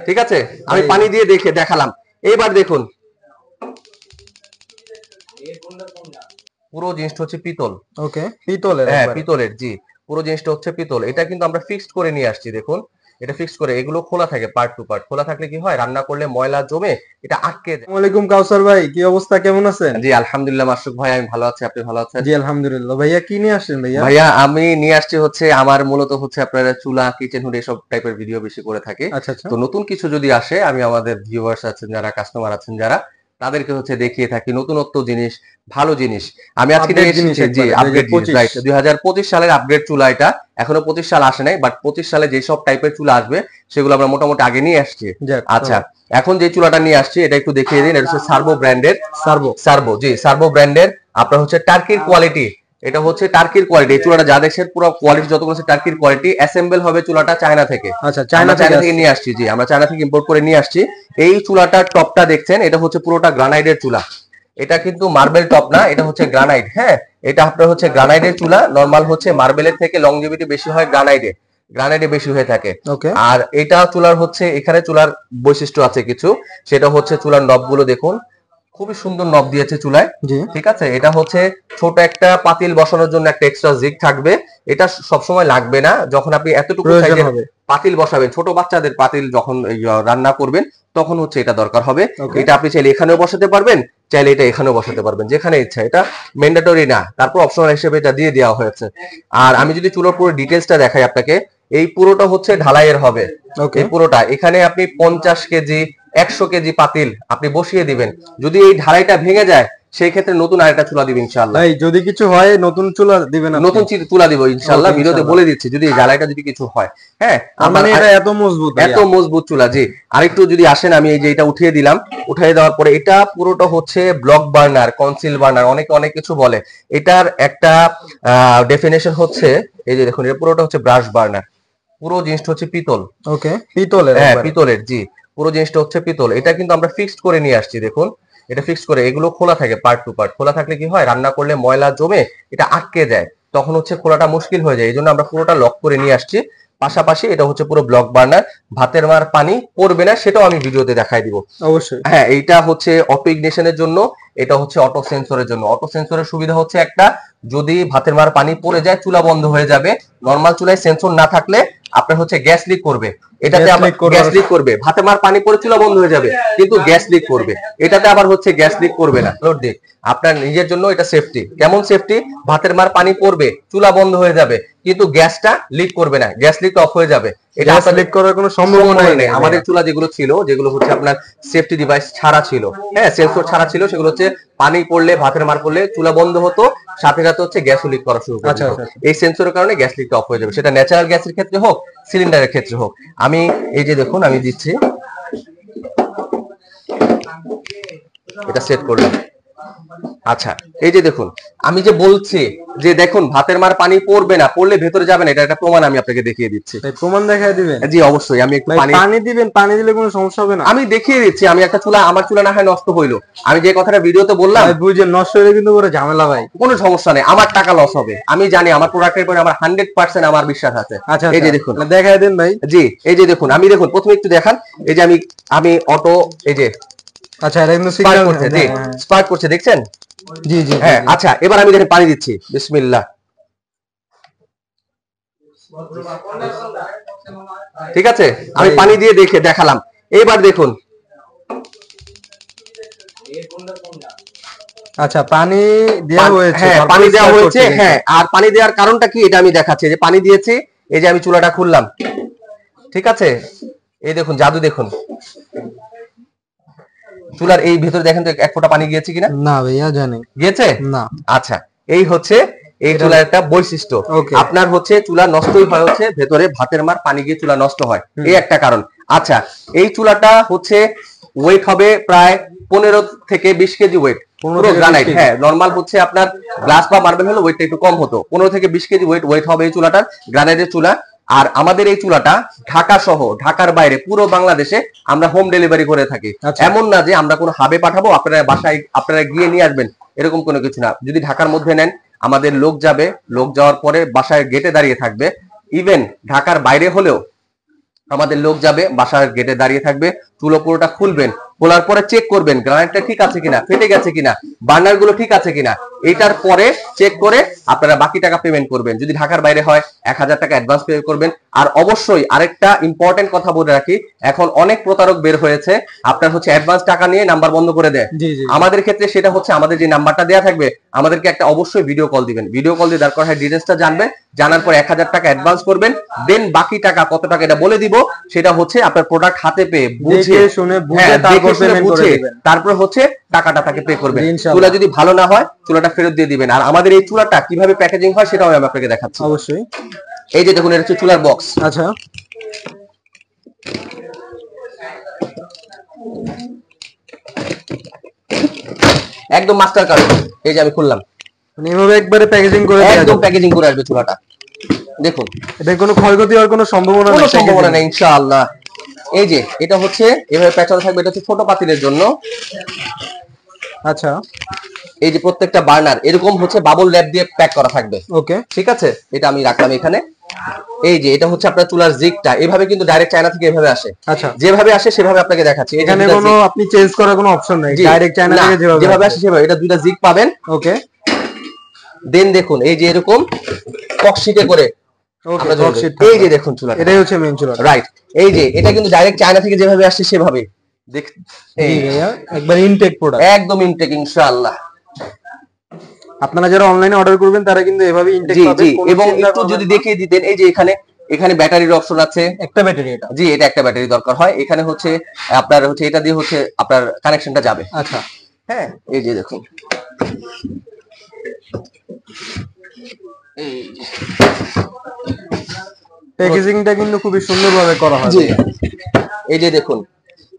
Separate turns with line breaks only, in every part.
ঠিক আছে, আমি পানি দিয়ে দেখালাম। এবার দেখুন পুরো জিনিসটা হচ্ছে পিতল।
ওকে, পিতলের?
হ্যাঁ, পিতলের, জি। পুরো জিনিসটা হচ্ছে পিতল। এটা কিন্তু আমরা ফিক্সড করে নিয়ে আসছি, দেখুন। এটা ফিক্সড করে, এগুলো খোলা থাকে পার্ট টু পার্ট। খোলা থাকলে কি হয়, রান্না করলে ময়লা জমে এটা আটকে যায়।
আসসালামু আলাইকুম কাউসার ভাই, কি অবস্থা, কেমন আছেন?
জি আলহামদুলিল্লাহ মাসুক ভাই, আমি ভালো আছি। আপনি ভালো আছেন?
জি আলহামদুলিল্লাহ। ভাইয়া কি নিয়ে আসছেন ভাইয়া?
ভাইয়া আমি নিয়ে আসছি হচ্ছে, আমার মূলত হচ্ছে আপনারা চুলা, কিচেন হুড এসব টাইপের ভিডিও বেশি করে থাকি।
আচ্ছা আচ্ছা।
তো নতুন কিছু যদি আসে, আমি আমাদের ভিউয়ার্স আছেন যারা, কাস্টমার আছেন যারা, তাদেরকে হচ্ছে দেখিয়ে থাকি নতুনত্ব জিনিস, ভালো জিনিস। আমি আজকে নিয়ে এসেছি, জি, আপডেট জিনিস, রাইট। 2025 সালের আপডেট চুলা এটা। এখনো 25 সাল আসে নাই, বাট 25 সালে যেসব টাইপের চুলা আসবে সেগুলো আমরা মোটামুটি আগে নিয়ে আসছি। আচ্ছা, এখন যে চুলাটা নিয়ে আসছি এটা একটু দেখিয়ে দিন। এটা হচ্ছে সার্ভো ব্র্যান্ডের। সার্ভো, জি, সার্ভো ব্র্যান্ডের। আপনার হচ্ছে টার্কির কোয়ালিটি। এটা হচ্ছে টার্কির কোয়ালিটি। এই চুলাটা যা দেখছেন পুরো কোয়ালিটি যতগুলো আছে টার্কির কোয়ালিটি। অ্যাসেম্বল হবে চুলাটা চায়না থেকে।
আচ্ছা,
চায়না থেকে নিয়ে আসছি, জি, আমরা চায়না থেকে ইম্পোর্ট করে নিয়ে আসছি। এই চুলাটার টপটা দেখছেন, এটা হচ্ছে পুরোটা গ্রানাইটের চুলা। এটা কিন্তু মার্বেল টপ না, এটা হচ্ছে গ্রানাইট। হ্যাঁ, এটা আপনার হচ্ছে গ্রানাইটের চুলা। নরমাল হচ্ছে মার্বেলের থেকে লংজিভিটি বেশি হয় গ্রানাইটে বেশি হয়ে থাকে। আর এটা চুলার হচ্ছে, এখানে চুলার বৈশিষ্ট্য আছে কিছু। সেটা হচ্ছে চুলার নবগুলো দেখুন, খুবই সুন্দর নব দিয়েছে চুলায়। ঠিক আছে, এটা হচ্ছে ছোট একটা পাতিল বসানোর জন্য একটা এক্সট্রা জিগ থাকবে। এটা সবসময় লাগবে না, যখন আপনি এতটুকু সাইজের পাতিল বসাবেন, ছোট বাচ্চাদের পাতিল যখন রান্না করবেন তখন হচ্ছে এটা দরকার হবে। এটা আপনি চাইলে এখানেও বসাতে পারবেন, চাইলে এটা এখানেও বসাতে পারবেন, যেখানে ইচ্ছা। এটা ম্যান্ডেটরি না, তারপর অপশনাল হিসেবে এটা দিয়ে দেওয়া হয়েছে। আর আমি যদি চুলার পুরো ডিটেলসটা দেখাই আপনাকে, এই পুরোটা হচ্ছে ঢালাইয়ের হবে। এই পুরোটা, এখানে আপনি 50 কেজি 100 কেজি পাতিল আপনি বসিয়ে দিবেন। যদি এই ঢালাইটা ভেঙে যায়, সেই ক্ষেত্রে নতুন আরেকটা চুলা দিব ইনশাআল্লাহ।
ভাই যদি কিছু হয় নতুন চুলা দিবেন?
নতুন চুলা দিব ইনশাআল্লাহ, ভিডিওতে বলে দিচ্ছি যদি ঢালাইটা যদি কিছু হয়। হ্যাঁ,
মানে এটা এত মজবুত?
এত মজবুত চুলা, জি। আরেকটু যদি আসেন, আমি এই যে এটা উঠিয়ে দিলাম। উঠিয়ে দেওয়ার পরে এটা পুরোটা হচ্ছে ব্লক বার্নার, কনসিল বার্নার, অনেকে অনেক কিছু বলে। এটার একটা ডেফিনেশন হচ্ছে, এই যে দেখুন, এটা পুরোটা হচ্ছে ব্রাশ বার্নার। পুরো জিনিসটা হচ্ছে পিতল।
ওকে, পিতলের?
হ্যাঁ, পিতলের, জি। পুরো জিনিসটা হচ্ছে পিতল। এটা কিন্তু আমরা ফিক্সড করে নিয়ে আসছি, দেখুন। এটা ফিক্সড করে, এগুলো খোলা থাকে পার্ট টু পার্ট। খোলা থাকলে কি হয়, রান্না করলে ময়লা জমে এটা আটকে যায়, তখন হচ্ছে খোলাটা মুশকিল হয়ে যায়। এই জন্য আমরা পুরোটা লক করে নিয়ে আসছি। পাশাপাশি এটা হচ্ছে পুরো ব্লক বার্নার, ভাতের মার পানি পড়বে না, সেটাও আমি ভিডিওতে দেখাই দিব
অবশ্যই।
হ্যাঁ, এইটা হচ্ছে অটো ইগনিশনের জন্য, এটা হচ্ছে অটো সেন্সরের জন্য। অটো সেন্সরের সুবিধা হচ্ছে একটা, যদি ভাতের মার পানি পড়ে যায় চুলা বন্ধ হয়ে যাবে। নরমাল চুলায় সেন্সর না থাকলে আপনার হচ্ছে গ্যাস লিক করবে, এটাতে আবার গ্যাস লিক করবে। ভাতের মার পানি পড়ে চুলা বন্ধ হয়ে যাবে, কিন্তু গ্যাস লিক করবে। এটাতে আবার হচ্ছে গ্যাস লিক করবে না। লোড দিক, আপনার নিজের জন্য এটা সেফটি। কেমন সেফটি? ভাতের মার পানি পড়বে, চুলা বন্ধ হয়ে যাবে, কিন্তু গ্যাসটা লিক করবে না, গ্যাস লিক অফ হয়ে যাবে। এটা লিক করার কোনো সম্ভাবনাই নেই। আমাদের চুলা যেগুলো ছিল, যেগুলো হচ্ছে আপনার সেফটি ডিভাইস ছাড়া ছিল, হ্যাঁ, সেন্সর ছাড়া ছিল, সেগুলো হচ্ছে পানি পড়লে, ভাতের মার পড়লে চুলা বন্ধ হতো, সাথে সাথে হচ্ছে গ্যাস লিক করা শুরু করে দিত। এই সেন্সরের কারণে গ্যাস লিকটা অফ হয়ে যাবে, সেটা ন্যাচারাল গ্যাসের ক্ষেত্রে হোক, সিলিন্ডারের ক্ষেত্রে হোক। আমি এই যে দেখুন, আমি দিচ্ছি, এটা সেট করলাম। আচ্ছা, এই যে দেখুন, আমি যে বলছি যে দেখুন ভাতের মার পানি পড়বে না, পড়লে ভেতরে যাবে না, এটা একটা প্রমাণ আমি আপনাকে দেখিয়ে দিচ্ছি।
প্রমাণ দেখায় দিবেন?
জি অবশ্যই। আমি একটু
পানি দিবেন, পানি দিলে কোনো সমস্যা হবে না?
আমি দেখিয়ে দিচ্ছি। আমি একটা চুলা, আমার চুলা না হয় নষ্ট হইলো, আমি যে কথাটা ভিডিওতে বললাম,
বুঝে নষ্ট হলে কিন্তু পুরো ঝামেলা ভাই।
কোনো সমস্যা নেই, আমার টাকা লস হবে। আমি জানি আমার প্রোডাক্টের উপরে আমার 100% আমার বিশ্বাস আছে। এই যে দেখুন,
দেখায় দেন ভাই।
জি, এই যে দেখুন, আমি দেখুন প্রথমে একটু দেখান। এই যে আমি অটো, এই যে,
আচ্ছা, এটা কিন্তু সিগন্যাল করছে,
জি, স্পার্ক করছে, দেখছেন?
জি জি,
হ্যাঁ। আচ্ছা, এবার আমি দেখেন পানি দিচ্ছি, বিসমিল্লাহ। ঠিক আছে, আমি পানি দিয়ে দেখালাম। এবার দেখুন,
আচ্ছা, পানি দেওয়া হয়েছে?
হ্যাঁ, পানি দেওয়া হয়েছে। হ্যাঁ, আর পানি দেওয়ার কারণটা কি এটা আমি দেখাচ্ছি। যে পানি দিয়েছি, এই যে আমি চুলাটা খুললাম, ঠিক আছে, এই দেখুন জাদু, দেখুন চুলার এই ভিতরে দেখেন তো এক ফোঁটা পানি গিয়েছে কিনা?
না ভাইয়া, জানি
গিয়েছে
না।
আচ্ছা, এই হচ্ছে এই চুলার একটা বৈশিষ্ট্য। আপনার হচ্ছে চুলা নষ্টই হয় হচ্ছে ভেতরে ভাতের মার পানি গিয়ে চুলা নষ্ট হয়, এই একটা কারণ। আচ্ছা, এই চুলাটা হচ্ছে ওয়েট হবে প্রায় 15 থেকে 20 কেজি ওয়েট, পুরো গ্রানাইট। হ্যাঁ, নরমাল হচ্ছে আপনার গ্লাস বা মার্বেল হলে ওয়েটটা একটু কম হতো। 15 থেকে 20 কেজি ওয়েট হবে এই চুলাটার, গ্রানাইটের চুলা। আর আমাদের এই চুলাটা ঢাকা সহ ঢাকার বাইরে পুরো বাংলাদেশে আমরা হোম ডেলিভারি করে থাকি। এমন না যে আমরা কোনো হাবে পাঠাবো, আপনারা বাসায় আপনারা গিয়ে নিয়ে আসবেন, এরকম কোনো কিছু না। যদি ঢাকার মধ্যে নেন, আমাদের লোক যাবে, লোক যাওয়ার পরে বাসায় গেটে দাঁড়িয়ে থাকবে। ইভেন ঢাকার বাইরে হলেও আমাদের লোক যাবে, বাসার গেটে দাঁড়িয়ে থাকবে, চুলো পুরোটা খুলবেন, খোলার পরে চেক করবেন গ্রানাইটটা ঠিক আছে কিনা, ফেটে গেছে কিনা, বার্নার গুলো ঠিক আছে কিনা। এটার পরে চেক করে আপনারা বাকি টাকা পেমেন্ট করবেন। যদি ঢাকার বাইরে হয় 1000 টাকা অ্যাডভান্স পে করবেন। আর অবশ্যই আরেকটা ইম্পর্টেন্ট কথা বলে রাখি, এখন অনেক প্রতারক বের হয়েছে, আপনার হচ্ছে অ্যাডভান্স টাকা নিয়ে নাম্বার বন্ধ করে দেয়। আমাদের ক্ষেত্রে সেটা হচ্ছে আমাদের যে নাম্বারটা দেওয়া থাকবে, আমাদেরকে একটা অবশ্যই ভিডিও কল দিবেন। ভিডিও কল দিয়ে দরকার হয় ডিটেলসটা জানবেন, জানার পর 1000 টাকা অ্যাডভান্স করবেন, দেন বাকি টাকা কত টাকা এটা বলে দিব, সেটা হচ্ছে আপনার প্রোডাক্ট হাতে পেয়ে বুঝে শুনে তারপর হচ্ছে টাকাটা তাকে পে করবেন। চুলা যদি ভালো না হয় চুলাটা ফেরত দিয়ে দিবেন। আর আমাদের এই চুলাটা কিভাবে প্যাকেজিং হয় সেটাও আমি আপনাকে দেখাচ্ছি।
অবশ্যই।
এই যে দেখুন, এটা হচ্ছে চুলার বক্স।
আচ্ছা,
একদম মাস্টার কার্ড। এই যে আমি খুললাম,
মানে এভাবে একবারে প্যাকেজিং করে দেয়া
একদম
যাবে।
প্যাকেজিং করে আসবে চুলাটা। দেখুন,
এটা কোনো ক্ষয়ক্ষতি হওয়ার কোনো সম্ভাবনা নেই।
কোনো সম্ভাবনা নেই ইনশাআল্লাহ। এই যে এটা হচ্ছে এভাবে প্যাচানো থাকবে, এটা হচ্ছে ছোট পাতিলের জন্য।
আচ্ছা,
এই যে প্রত্যেকটা বার্নার এরকম হচ্ছে বাবল র্যাপ দিয়ে প্যাক করা থাকবে।
ওকে,
ঠিক আছে, এটা আমি রাখলাম এখানে। এই যে এটা হচ্ছে আপনার চুলার জিগটা, এভাবে কিন্তু ডাইরেক্ট চায়না থেকে এভাবে আসে।
আচ্ছা,
যেভাবে আসে সেভাবে আপনাকে দেখাচ্ছি।
এখানে কোনো আপনি চেঞ্জ করার কোনো অপশন নাই, ডাইরেক্ট চায়না থেকে
যেভাবে আসে সেভাবে। এটা দুইটা জিগ পাবেন।
ওকে,
দেন দেখুন এই যে এরকম ককশিটে করে, এই যে দেখুন চুলা,
এটাই হচ্ছে মেইন চুলা,
রাইট। এই যে এটা কিন্তু ডাইরেক্ট চায়না থেকে যেভাবে আসছে সেভাবে
একবার ইনটেক প্রোডাক্ট,
একদম ইনটেক ইনশাআল্লাহ।
আপনারা যারা অনলাইনে অর্ডার করবেন তারা কিন্তু এভাবে ইনটেক পাবেন।
এবং একটু যদি দেখিয়ে দিতেন, এই যে এখানে ব্যাটারির অপশন আছে,
একটা ব্যাটারি, এটা
জি এটা একটা ব্যাটারি দরকার হয়। এখানে হচ্ছে আপনার হচ্ছে এটা দিয়ে হচ্ছে আপনার কানেকশনটা যাবে।
আচ্ছা,
হ্যাঁ, এই যে দেখুন,
প্যাকেজিংটা কিন্তু খুবই সুন্দরভাবে করা হয়।
জি এই যে দেখুন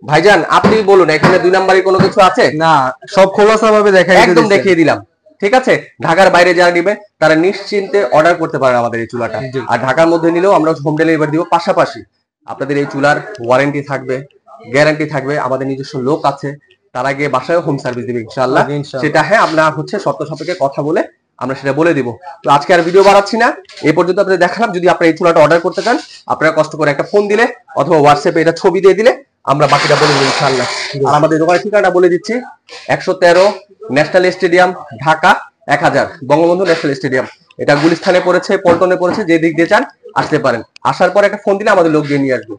ভাইজান, আপনি বলুন এখানে 2 নাম্বারে কোনো কিছু আছে?
না, সব খোলাসা ভাবে
একদম দেখিয়ে দিলাম। ঠিক আছে, ঢাকার বাইরে যারা নিবে তারা নিশ্চিন্তে অর্ডার করতে পারেন আমাদের এই চুলাটা। আর ঢাকার মধ্যে নিলেও আমরা হোম ডেলিভারি দিব। পাশাপাশি আপনাদের এই চুলার ওয়ারেন্টি থাকবে, গ্যারান্টি থাকবে। আমাদের নিজস্ব লোক আছে, তারা গিয়ে বাসায় হোম সার্ভিস দিবে ইনশাআল্লাহ। সেটা হ্যাঁ, আমরা হচ্ছে শর্ত সাপেক্ষে কথা বলে আমরা সেটা বলে দিব। তো আজকে আর ভিডিও বাড়াচ্ছি না, এই পর্যন্ত আপনাদের দেখালাম। যদি আপনারা এই চুলাটা অর্ডার করতে চান, আপনারা কষ্ট করে একটা ফোন দিলে অথবা হোয়াটসঅ্যাপে এটা ছবি দিয়ে দিলে আমরা বাকিটা বলে দেবো ইনশাআল্লাহ। আর আমাদের দোকানের ঠিকানা বলে দিচ্ছি, 113 national stadium, Dhaka 1000, Bangabandhu national stadium. এটা গুলিস্তানে পড়েছে, পল্টনে পড়েছে, যে দিক দিয়ে চান আসতে পারেন। আসার পর একটা ফোন দিলে আমাদের লোক গিয়ে নিয়ে আসবে।